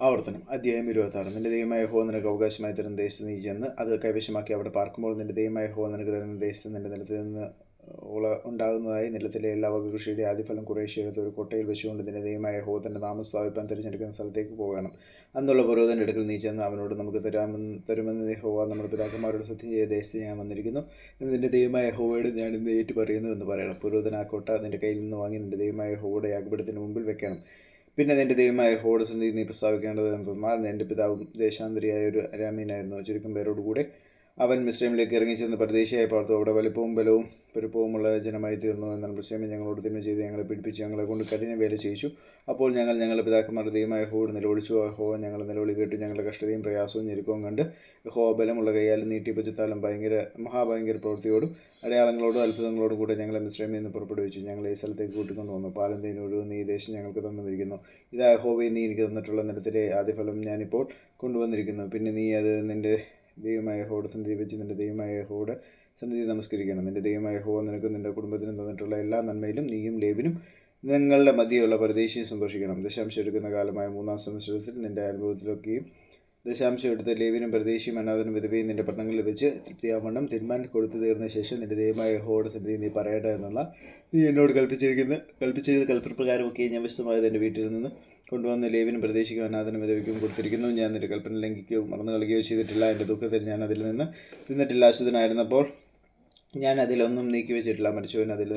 ആവർത്തനം അധ്യായം 26. നിന്റെ ദൈവമായ യഹോവ നിനക്ക് അവകാശമായി തരുന്ന ദേശത്ത് നീ ചെന്ന് അത് കൈവശമാക്കി അവിടെ പാർക്കുമ്പോൾ നിന്റെ ദൈവമായ യഹോവ നിനക്ക് തരുന്ന ദേശത്ത് നിന്റെ നിലത്തിൽ നിന്ന് ഉണ്ടാകുന്നതായി നിലത്തിലെ എല്ലാ വക കൃഷിയുടെ ആദ്യഫലം കുറേശ്ശെ എടുത്ത് ഒരു കൊട്ടയിൽ വെച്ചുകൊണ്ട് നിന്റെ ദൈവമായ യഹോവ തന്റെ നാമം സ്ഥാപിപ്പാൻ തിരഞ്ഞെടുക്കുന്ന സ്ഥലത്തേക്ക് പോകണം. അന്നുള്ള പുരോഹിതന്റെ അടുക്കൽ നീ ചെന്ന് അവനോട് നമുക്ക് തരുമെന്ന് യഹോവ നമ്മുടെ പിതാക്കന്മാരോട് സത്യം ചെയ്ത ദേശത്ത് ഞാൻ വന്നിരിക്കുന്നു എന്ന് നിന്റെ ദൈവമായ യഹോവയോട് ഞാൻ ഇന്ന് ഏറ്റു പറയുന്നു എന്ന് പറയണം. പുരോഹിതൻ ആ കൊട്ട നിന്റെ കയ്യിൽ നിന്ന് വാങ്ങി നിന്റെ ദൈവമായ യഹോവയുടെ യാഗപീഠത്തിന് മുമ്പിൽ വെക്കണം. പിന്നെ നിന്റെ ദൈവമായ യഹോവയുടെ സന്നിധിയിൽ നീ പ്രസ്താവിക്കേണ്ടത് എന്തെന്നാൽ എൻ്റെ പിതാവും ദേശാന്തരിയായ ഒരു അരാമ്യനായിരുന്നു. ചുരുക്കം പേരോടുകൂടെ അവൻ മിസ്രൈമിലേക്ക് ഇറങ്ങിച്ചെന്ന് പരദേശിയായി പാർത്തു. അവിടെ വലിപ്പവും ബലവും പെരുപ്പവുമുള്ള ജനമായി തീർന്നു. എന്നാൽ മിസ്രൈമിൽ ഞങ്ങളോട് തിന്മ ചെയ്ത് ഞങ്ങളെ പീഡിപ്പിച്ച് ഞങ്ങളെ കൊണ്ട് കഠിന വേല ചെയ്യിച്ചു. അപ്പോൾ ഞങ്ങൾ ഞങ്ങളുടെ പിതാക്കന്മാരുടെ ദൈവമായ യഹോവയോട് നിലവിളിച്ചു. യഹോവ ഞങ്ങളുടെ നിലവിളി കേട്ടു. ഞങ്ങളുടെ കഷ്ടതയും പ്രയാസവും ഞെരുക്കവും കണ്ട് യഹോവ ബലമുള്ള കൈയാലും നീട്ടി ഭുജത്താലും മഹാഭയങ്കര പ്രവൃത്തിയോടും അടയാളങ്ങളോടും അത്ഭുതങ്ങളോടും കൂടെ ഞങ്ങളെ മിസ്രൈമിൽ നിന്ന് പുറപ്പെടുവിച്ചു. ഞങ്ങളെ ഈ സ്ഥലത്തേക്ക് കൂട്ടിക്കൊണ്ടു വന്നു. പാലും തേനും ഒഴുകുന്ന ഈ ദേശം ഞങ്ങൾക്ക് തന്നുമിരിക്കുന്നു. ഇതാ യഹോവേ, നീ എനിക്ക് തന്നിട്ടുള്ള നിലത്തിലെ ആദ്യഫലം ഞാനിപ്പോൾ കൊണ്ടുവന്നിരിക്കുന്നു. പിന്നെ നീ അത് നിന്റെ ദൈവമായ യഹോവയുടെ സന്നിധി വെച്ച് നിന്റെ ദൈവമായ യഹോവയുടെ സന്നിധി നമസ്കരിക്കണം. നിന്റെ ദൈവമായ യഹോവ നിനക്കും നിന്റെ കുടുംബത്തിനും തന്നിട്ടുള്ള എല്ലാ നന്മയിലും നീയും ലേവിനും നിങ്ങളുടെ മധ്യയുള്ള പരദേശിയും സന്തോഷിക്കണം. ദശാംശം എടുക്കുന്ന കാലമായ 3-ാം സംവത്സരത്തിൽ നിന്റെ അനുഭവത്തിലൊക്കെയും ദശാംശം എടുത്ത ലേവിനും പരദേശിയും അനാഥനും വിധവയും നിന്റെ പട്ടണങ്ങളിൽ വെച്ച് തൃപ്തിയാവണ്ണം തിന്മാൻ കൊടുത്തു തീർന്ന ശേഷം നിന്റെ ദൈവമായ യഹോവയുടെ സന്നിധി നീ പറയട്ടെ എന്നാൽ നീ എന്നോട് കൽപ്പിച്ചിരിക്കുന്ന കൽപ്പനപ്രകാരമൊക്കെ ഞാൻ വിശദമായത് എൻ്റെ വീട്ടിൽ നിന്ന് കൊണ്ടുവന്ന് ലേവിനും പ്രദേശിക്കും അനാഥനും വിധവയ്ക്കും കൊടുത്തിരിക്കുന്നു. ഞാൻ നിന്റെ കൽപ്പന ലംഘിക്കുകയോ മറന്നു കളയുകയോ ചെയ്തിട്ടില്ല. എൻ്റെ ദുഃഖത്തിൽ ഞാൻ അതിൽ നിന്ന് തിന്നിട്ടില്ല. അശുദ്ധനായിരുന്നപ്പോൾ ഞാൻ അതിലൊന്നും നീക്കി വെച്ചിട്ടില്ല. മരിച്ചവന് അതിൽ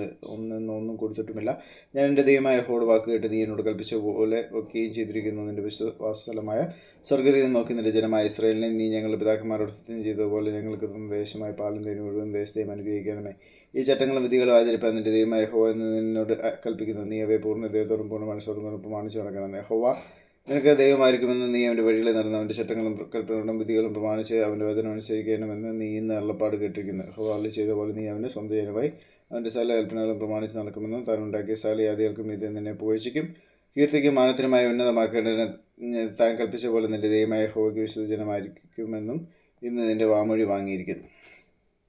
ഒന്നും കൊടുത്തിട്ടുമില്ല. ഞാൻ എൻ്റെ ദൈവമായ യഹോവയുടെ വാക്ക് കേട്ട് നീ എന്നോട് കൽപ്പിച്ച പോലെ ഒക്കെയും ചെയ്തിരിക്കുന്നു. നിന്റെ വിശ്വാസസ്ഥലമായ സ്വർഗ്ഗത്തിൽ നോക്കി നിന്റെ ജനമായ ഇസ്രായേലിനെ നീ ഞങ്ങളുടെ പിതാക്കന്മാരോട് സത്യം ചെയ്തതുപോലെ ഞങ്ങൾക്ക് തന്ന ദേശമായ പാലും തേനും ഒഴുകുന്ന ദേശത്തെയും അനുഗ്രഹിക്കണമേ. ഈ ചട്ടങ്ങളും വിധികളും ആചരിപ്പാൻ നിന്റെ ദൈവമായ യഹോവ എന്ന് നിന്നോട് കൽപ്പിക്കുന്നു. നീ അവയെ പൂർണ്ണ ദൈവത്തോടും പൂർണ്ണ മനസ്സോടും പ്രമാണിച്ചു നടക്കണം. യഹോവ നിനക്ക് ദൈവമായിരിക്കുമെന്ന് നീ അവൻ്റെ വഴികളെ നടന്ന് അവൻ്റെ ചട്ടങ്ങളും കൽപ്പനകളും വിധികളും പ്രമാണിച്ച് അവൻ്റെ വചനം അനുസരിക്കണമെന്ന് നീ ഇന്ന് അരുളപ്പാട് കേട്ടിരിക്കുന്നു. യഹോവ അരുളി ചെയ്ത പോലെ നീ അവൻ്റെ സ്വന്തം ജനമായി അവൻ്റെ സകല കൽപ്പനകളും പ്രമാണിച്ച് നടക്കുമെന്നും താൻ ഉണ്ടാക്കിയ സകല ജാതികൾക്കും ഇത് നിന്നെ പുകഴ്ചയ്ക്കും കീർത്തിക്കും മാനത്തിനുമായി ഉന്നതമാക്കേണ്ടതിന് താൻ കൽപ്പിച്ച പോലെ നിന്റെ ദൈവമായ യഹോവയ്ക്ക് വിശുദ്ധ ജനമായിരിക്കുമെന്നും ഇന്ന് നിന്റെ വാമൊഴി വാങ്ങിയിരിക്കുന്നു.